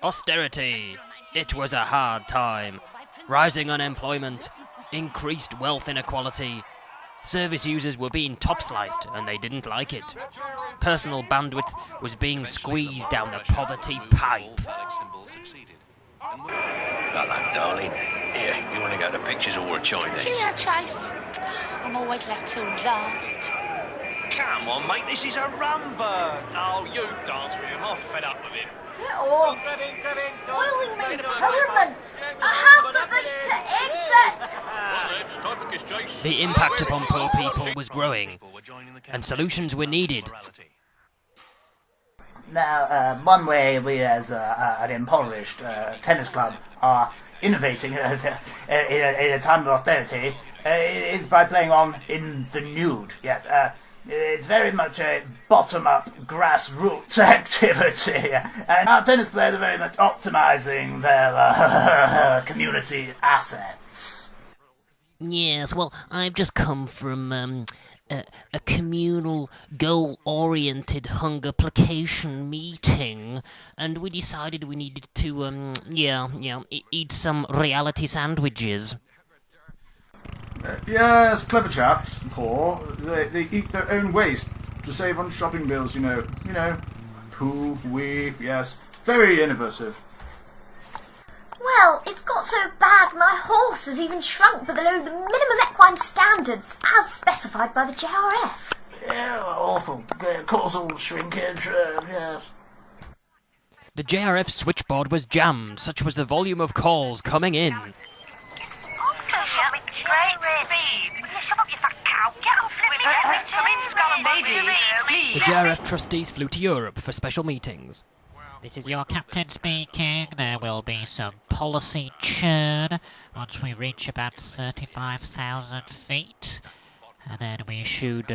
Austerity. It was a hard time. Rising unemployment, increased wealth inequality. Service users were being top-sliced, and they didn't like it. Personal bandwidth was being squeezed down the poverty pipe. Hello, darling. Here, you want to go to pictures or Chinese? Cheerio, Trace. I'm always left till last. Come on, mate, this is a rumba. Oh, you dance with him. I'm fed up with him. Get off! Spoiling my environment! I have the right to exit! The impact upon poor people was growing, and solutions were needed. Now, one way we as an impoverished tennis club are innovating in a time of austerity is by playing on in the nude. Yes, it's very much a bottom-up grassroots activity, and our tennis players are very much optimizing their community assets. Yes, well, I've just come from a communal, goal-oriented hunger placation meeting, and we decided we needed to, eat some reality sandwiches. Yes, clever chaps, poor. They eat their own waste to save on shopping bills, you know. Pooh, wee, yes. Very innovative. Well, it's got so bad my horse has even shrunk below the minimum equine standards as specified by the JRF. Yeah, awful. Causal shrinkage, yes. The JRF switchboard was jammed, such was the volume of calls coming in. The JRF trustees flew to Europe for special meetings. This is your captain speaking. There will be some policy churn once we reach about 35,000 feet. And then we should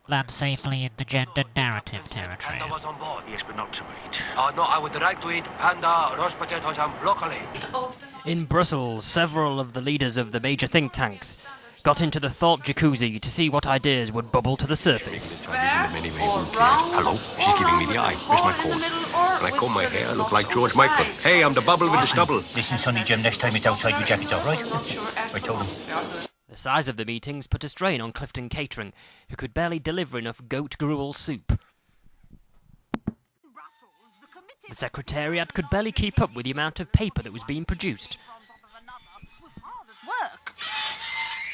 land safely in the gender narrative territory. I was on board, yes, but not to eat. No, I would like to eat panda, roast potatoes and broccoli. In Brussels, several of the leaders of the major think tanks got into the thought jacuzzi to see what ideas would bubble to the surface. Hello, she's giving me the eye. Where's my cord? When I comb my hair, I look like George Michael. Hey, I'm the bubble with the stubble. Listen, Sonny Jim, next time it's outside, your jacket's off, right? I told him. The size of the meetings put a strain on Clifton Catering, who could barely deliver enough goat gruel soup. The Secretariat could barely keep up with the amount of paper that was being produced.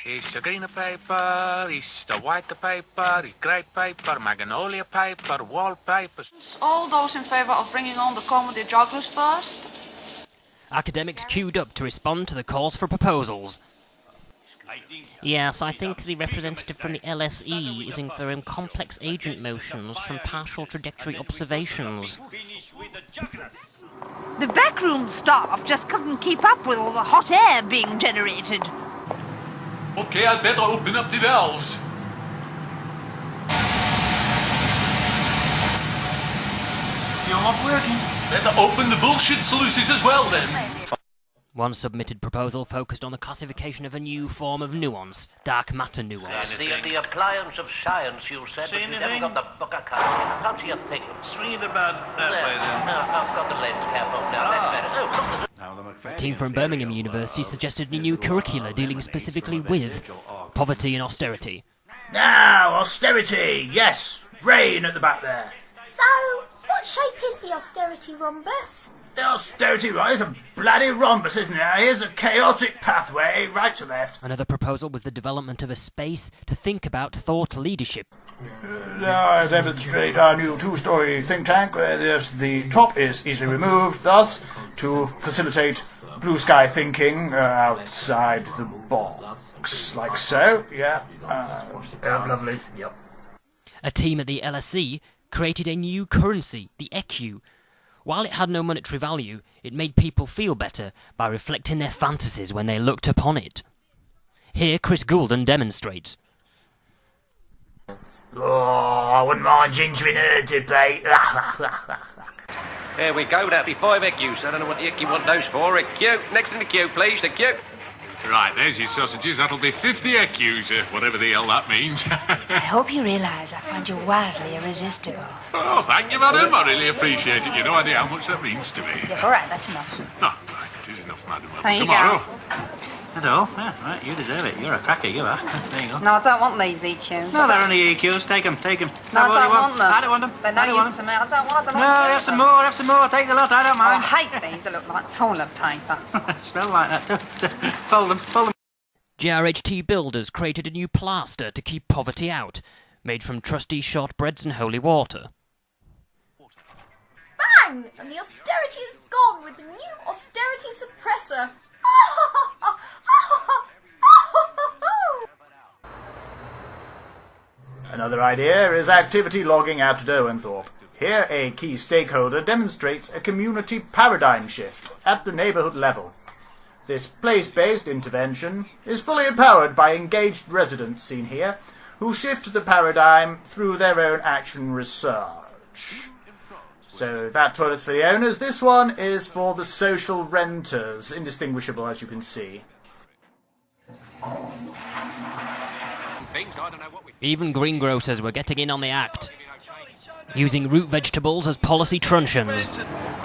It's the green paper, it's the white paper, it's grey paper, magnolia paper, wallpapers. All those in favour of bringing on the comedy jugglers first? Academics queued up to respond to the calls for proposals. Yes, I think the representative from the LSE is inferring complex agent motions from partial trajectory observations. The backroom staff just couldn't keep up with all the hot air being generated. Okay, I'd better open up the valves. Still not working. Better open the bullshit sluices as well then. One submitted proposal focused on the classification of a new form of nuance, dark matter nuance. The appliance of science, you said, but you never got the book I can't see a thing. Swing it about that way then. No, I've got the lens cap on now. That's better. Oh, look, A team from Birmingham University suggested a new curricula dealing specifically with poverty and austerity. Now, austerity, yes. Raine at the back there. So, what shape is the austerity rhombus? The austerity right is a bloody rhombus, isn't it? Now, here's a chaotic pathway, right to left. Another proposal was the development of a space to think about thought leadership. Now I demonstrate our new two-story think tank where the top is easily removed, thus to facilitate blue sky thinking outside the box, like so. Yeah, lovely. Yep. A team at the LSE created a new currency, the ECU. While it had no monetary value, it made people feel better by reflecting their fantasies when they looked upon it. Here Chris Goulden demonstrates. Oh, I wouldn't mind gingering a debate. There we go, that'll be 5 EQs. I don't know what the EQ want those for. EQ, next in the queue, please, the queue. Right, there's your sausages. That'll be 50 EQs, whatever the hell that means. I hope you realise I find you wildly irresistible. Oh, thank you, madam. I really appreciate it. You no idea how much that means to me. Yes, all right, that's enough. No, right, it is enough, madam. There you Tomorrow. go. Hello. Yeah, right, you deserve it. You're a cracker, you are. There you go. No, I don't want these EQs. No, they're only EQs. Take them, take them. No, I don't want them. I don't want them. They're I don't no want use them. to me. I don't want them. No, have some more. Take the lot. I don't Oh, I mind. hate these. They look like toilet paper. Smell like that. Fold them. JRHT Builders created a new plaster to keep poverty out, made from trusty shortbreads and holy water. Bang! And the austerity is gone with the new austerity suppressor. Another idea is activity logging at Derwentthorpe. Here, a key stakeholder demonstrates a community paradigm shift at the neighbourhood level. This place-based intervention is fully empowered by engaged residents seen here, who shift the paradigm through their own action research. So that toilet's for the owners. This one is for the social renters, indistinguishable as you can see. Even greengrocers were getting in on the act, using root vegetables as policy truncheons.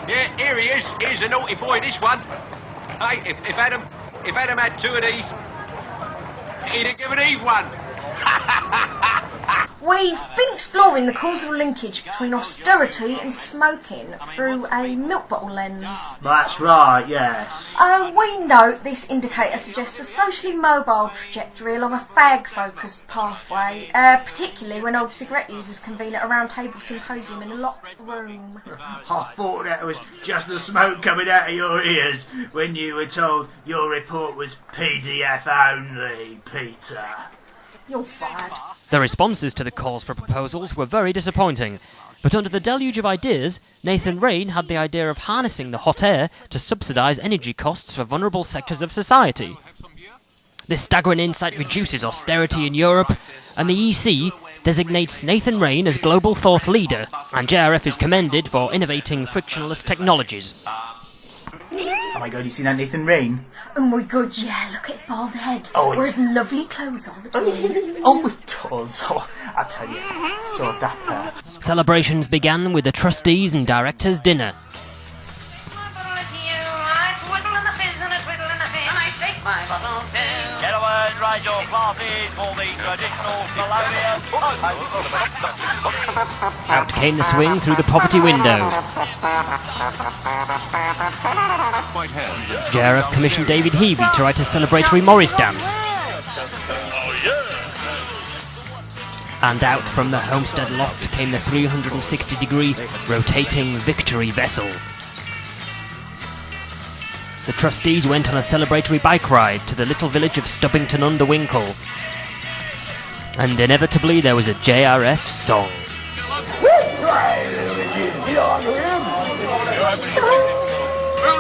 Yeah, here he is. Here's a naughty boy, this one. Hey, if Adam had two of these, he'd have given Eve one. We've been exploring the causal linkage between austerity and smoking through a milk bottle lens. That's right, yes. We note this indicator suggests a socially mobile trajectory along a fag-focused pathway, particularly when old cigarette users convene at a round-table symposium in a locked room. I thought that was just the smoke coming out of your ears when you were told your report was PDF only, Peter. You're fired. The responses to the calls for proposals were very disappointing, but under the deluge of ideas, Nathon Raine had the idea of harnessing the hot air to subsidise energy costs for vulnerable sectors of society. This staggering insight reduces austerity in Europe, and the EC designates Nathon Raine as global thought leader, and JRF is commended for innovating frictionless technologies. Oh my god, you seen that Nathon Raine? Oh my god, yeah, look at his bald head. Oh, wears lovely clothes all the time. Oh, it does. Oh, I tell you, so dapper. Celebrations began with the trustees and directors' dinner. Gentlemen, raise your glasses for the traditional colonial. Out came the swing through the poverty window. JRF commissioned David Heavey to write a celebratory Morris dance. And out from the homestead loft came the 360-degree rotating victory vessel. The trustees went on a celebratory bike ride to the little village of Stubbington-under-Winkle. And inevitably there was a JRF song. Who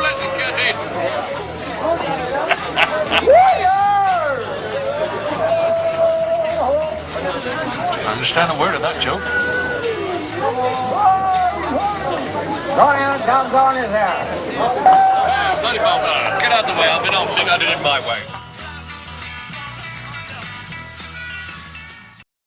let the cat in? I understand a word of that joke. Bloody bell, get out of the way. I've been on, I did it my way.